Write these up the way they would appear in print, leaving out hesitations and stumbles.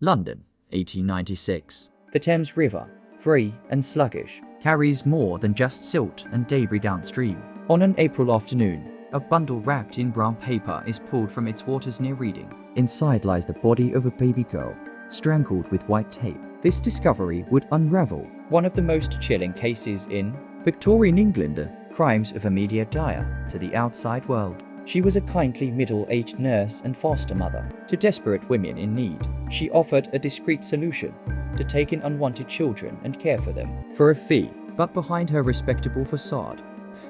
London, 1896. The Thames River, free and sluggish, carries more than just silt and debris downstream. On an April afternoon, a bundle wrapped in brown paper is pulled from its waters near Reading. Inside lies the body of a baby girl, strangled with white tape. This discovery would unravel one of the most chilling cases in Victorian England, the crimes of Amelia Dyer, to the outside world. She was a kindly middle-aged nurse and foster mother to desperate women in need. She offered a discreet solution: to take in unwanted children and care for them for a fee. But behind her respectable facade,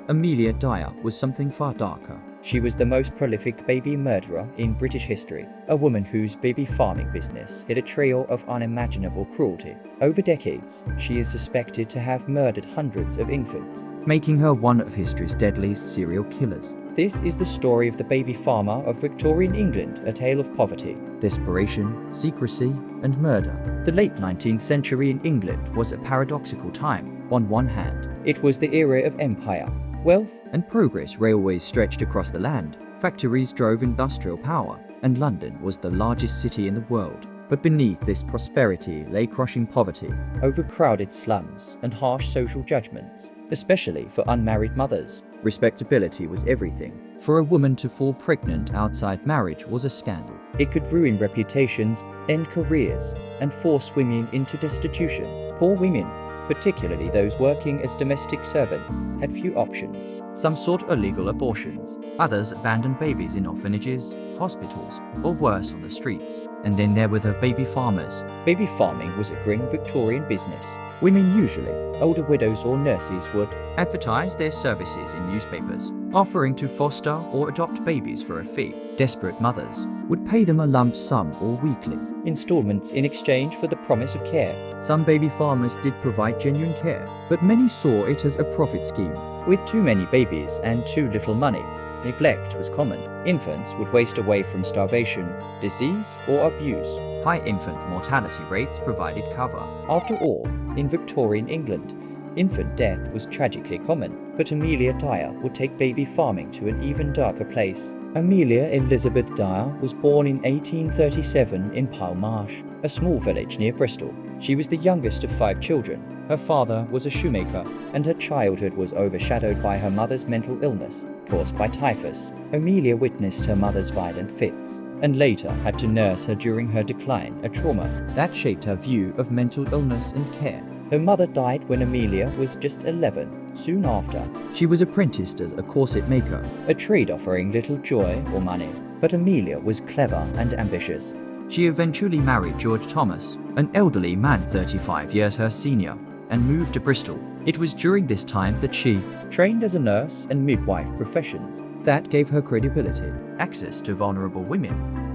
Amelia Dyer was something far darker. She was the most prolific baby murderer in British history, a woman whose baby farming business hid a trail of unimaginable cruelty. Over decades, she is suspected to have murdered hundreds of infants, making her one of history's deadliest serial killers. This is the story of the baby farmer of Victorian England, a tale of poverty, desperation, secrecy, and murder. The late 19th century in England was a paradoxical time. On one hand, it was the era of empire, wealth, and progress. Railways stretched across the land, factories drove industrial power, and London was the largest city in the world. But beneath this prosperity lay crushing poverty, overcrowded slums, and harsh social judgments, especially for unmarried mothers. Respectability was everything. For a woman to fall pregnant outside marriage was a scandal. It could ruin reputations, end careers, and force women into destitution. Poor women, particularly those working as domestic servants, had few options. Some sought illegal abortions, others abandoned babies in orphanages, hospitals, or worse, on the streets. And then there were the baby farmers. Baby farming was a grim Victorian business. Women, usually older widows or nurses, would advertise their services in newspapers, offering to foster or adopt babies for a fee. Desperate mothers would pay them a lump sum or weekly installments in exchange for the promise of care. Some baby farmers did provide genuine care, but many saw it as a profit scheme. With too many babies and too little money, neglect was common. Infants would waste away from starvation, disease, or abuse. High infant mortality rates provided cover. After all, in Victorian England, infant death was tragically common. But Amelia Dyer would take baby farming to an even darker place. Amelia Elizabeth Dyer was born in 1837 in Pall Marsh, a small village near Bristol. She was the youngest of 5 children. Her father was a shoemaker, and her childhood was overshadowed by her mother's mental illness, caused by typhus. Amelia witnessed her mother's violent fits, and later had to nurse her during her decline, a trauma that shaped her view of mental illness and care. Her mother died when Amelia was just 11. Soon after, she was apprenticed as a corset maker, a trade offering little joy or money. But Amelia was clever and ambitious. She eventually married George Thomas, an elderly man 35 years her senior, and moved to Bristol. It was during this time that she trained as a nurse and midwife, professions that gave her credibility, access to vulnerable women,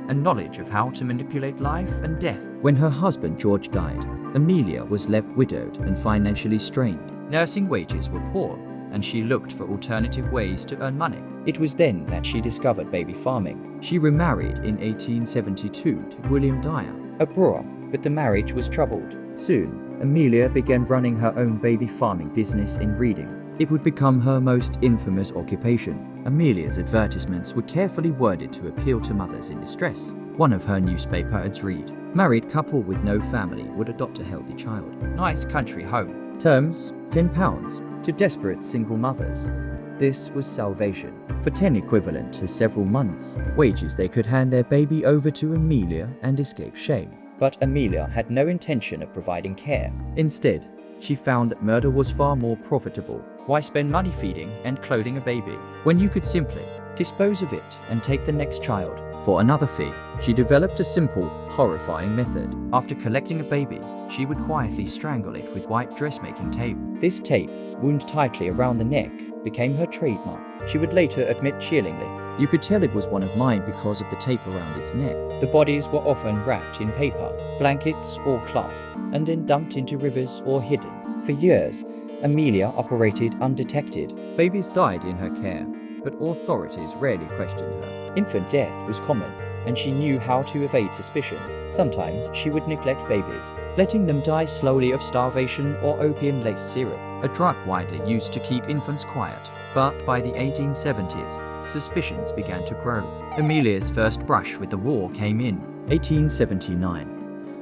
and knowledge of how to manipulate life and death. When her husband George died, Amelia was left widowed and financially strained. Nursing wages were poor, and she looked for alternative ways to earn money. It was then that she discovered baby farming. She remarried in 1872 to William Dyer, a brewer, but the marriage was troubled. Soon, Amelia began running her own baby farming business in Reading. It would become her most infamous occupation. Amelia's advertisements were carefully worded to appeal to mothers in distress. One of her newspaper ads read, "Married couple with no family would adopt a healthy child. Nice country home. Terms, £10 to desperate single mothers." This was salvation. For 10 equivalent to several months' wages, they could hand their baby over to Amelia and escape shame. But Amelia had no intention of providing care. Instead, she found that murder was far more profitable. Why spend money feeding and clothing a baby when you could simply dispose of it and take the next child? For another fee, she developed a simple, horrifying method. After collecting a baby, she would quietly strangle it with white dressmaking tape. This tape, wound tightly around the neck, became her trademark. She would later admit chillingly, "You could tell it was one of mine because of the tape around its neck." The bodies were often wrapped in paper, blankets, or cloth, and then dumped into rivers or hidden. For years, Amelia operated undetected. Babies died in her care, but authorities rarely questioned her. Infant death was common, and she knew how to evade suspicion. Sometimes she would neglect babies, letting them die slowly of starvation or opium-laced syrup, a drug widely used to keep infants quiet. But by the 1870s, suspicions began to grow. Amelia's first brush with the war came in 1879.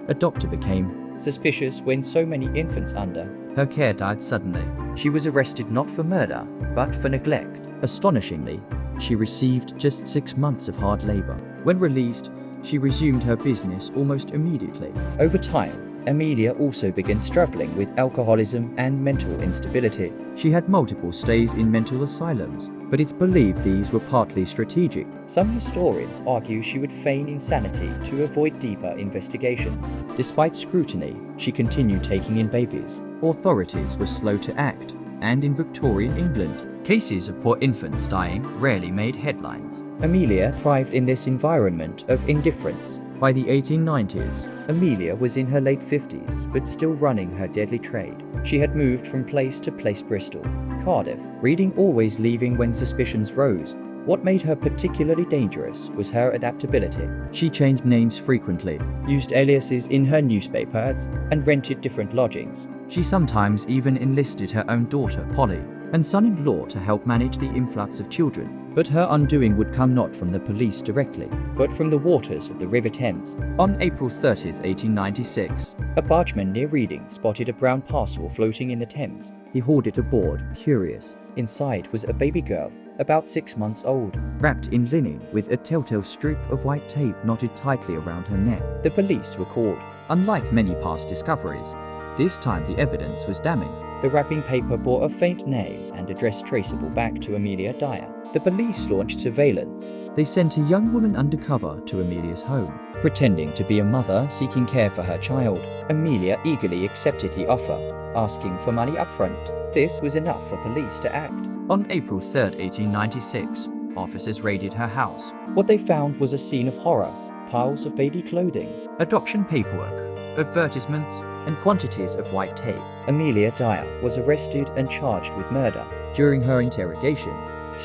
A doctor became suspicious when so many infants under her care died suddenly. She was arrested not for murder, but for neglect. Astonishingly, she received just 6 months of hard labor. When released, she resumed her business almost immediately. Over time, Amelia also began struggling with alcoholism and mental instability. She had multiple stays in mental asylums, but it's believed these were partly strategic. Some historians argue she would feign insanity to avoid deeper investigations. Despite scrutiny, she continued taking in babies. Authorities were slow to act, and in Victorian England, cases of poor infants dying rarely made headlines. Amelia thrived in this environment of indifference. By the 1890s, Amelia was in her late 50s, but still running her deadly trade. She had moved from place to place: Bristol, Cardiff, reading, always leaving when suspicions rose. What made her particularly dangerous was her adaptability. She changed names frequently, used aliases in her newspaper ads, and rented different lodgings. She sometimes even enlisted her own daughter, Polly, and son-in-law to help manage the influx of children. But her undoing would come not from the police directly, but from the waters of the River Thames. On April 30, 1896, a bargeman near Reading spotted a brown parcel floating in the Thames. He hauled it aboard, curious. Inside was a baby girl, about 6 months old, wrapped in linen with a telltale strip of white tape knotted tightly around her neck. The police were called. Unlike many past discoveries, this time the evidence was damning. The wrapping paper bore a faint name and address traceable back to Amelia Dyer. The police launched surveillance. They sent a young woman undercover to Amelia's home, pretending to be a mother seeking care for her child. Amelia eagerly accepted the offer, asking for money upfront. This was enough for police to act. On April 3, 1896, officers raided her house. What they found was a scene of horror: piles of baby clothing, adoption paperwork, advertisements, and quantities of white tape. Amelia Dyer was arrested and charged with murder. During her interrogation,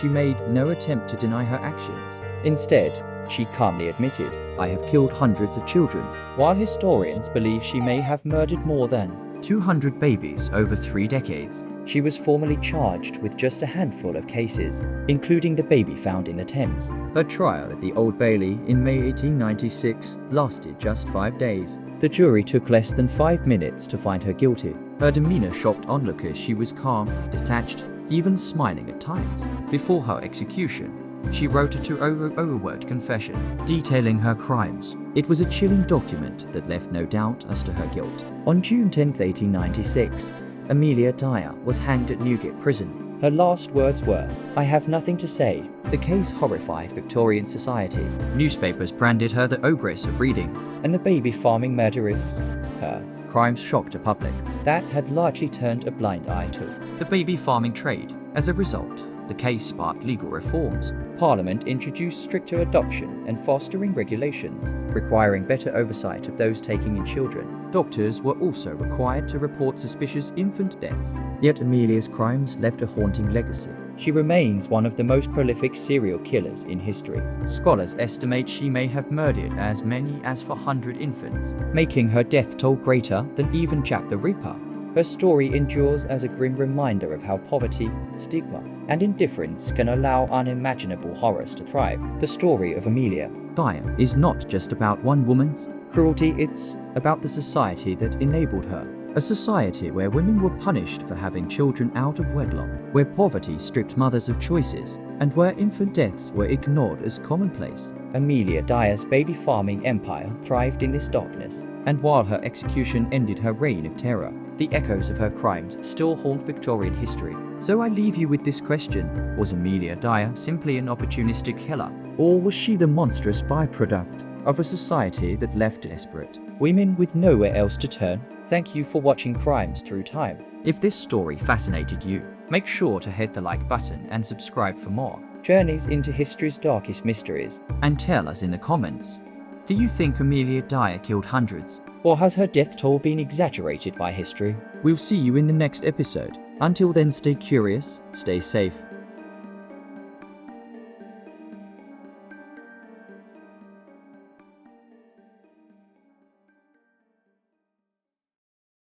she made no attempt to deny her actions. Instead, she calmly admitted, "I have killed hundreds of children," while historians believe she may have murdered more than 200 babies over 3 decades. She was formally charged with just a handful of cases, including the baby found in the Thames. Her trial at the Old Bailey in May 1896 lasted just 5 days. The jury took less than 5 minutes to find her guilty. Her demeanor shocked onlookers. She was calm, detached, even smiling at times. Before her execution, she wrote a 200-word confession, detailing her crimes. It was a chilling document that left no doubt as to her guilt. On June 10, 1896, Amelia Dyer was hanged at Newgate Prison. Her last words were, "I have nothing to say." The case horrified Victorian society. Newspapers branded her the ogress of Reading, and the baby farming murderess. Her crimes shocked a public that had largely turned a blind eye to the baby farming trade. As a result, the case sparked legal reforms. Parliament introduced stricter adoption and fostering regulations, requiring better oversight of those taking in children. Doctors were also required to report suspicious infant deaths. Yet Amelia's crimes left a haunting legacy. She remains one of the most prolific serial killers in history. Scholars estimate she may have murdered as many as 400 infants, making her death toll greater than even Jack the Ripper. Her story endures as a grim reminder of how poverty, stigma, and indifference can allow unimaginable horrors to thrive. The story of Amelia Dyer is not just about one woman's cruelty, it's about the society that enabled her. A society where women were punished for having children out of wedlock, where poverty stripped mothers of choices, and where infant deaths were ignored as commonplace. Amelia Dyer's baby farming empire thrived in this darkness, and while her execution ended her reign of terror, the echoes of her crimes still haunt Victorian history. So I leave you with this question: was Amelia Dyer simply an opportunistic killer, or was she the monstrous byproduct of a society that left desperate women with nowhere else to turn? Thank you for watching Crimes Through Time. If this story fascinated you, make sure to hit the like button and subscribe for more journeys into history's darkest mysteries. And tell us in the comments, do you think Amelia Dyer killed hundreds, or has her death toll been exaggerated by history? We'll see you in the next episode. Until then, stay curious, stay safe,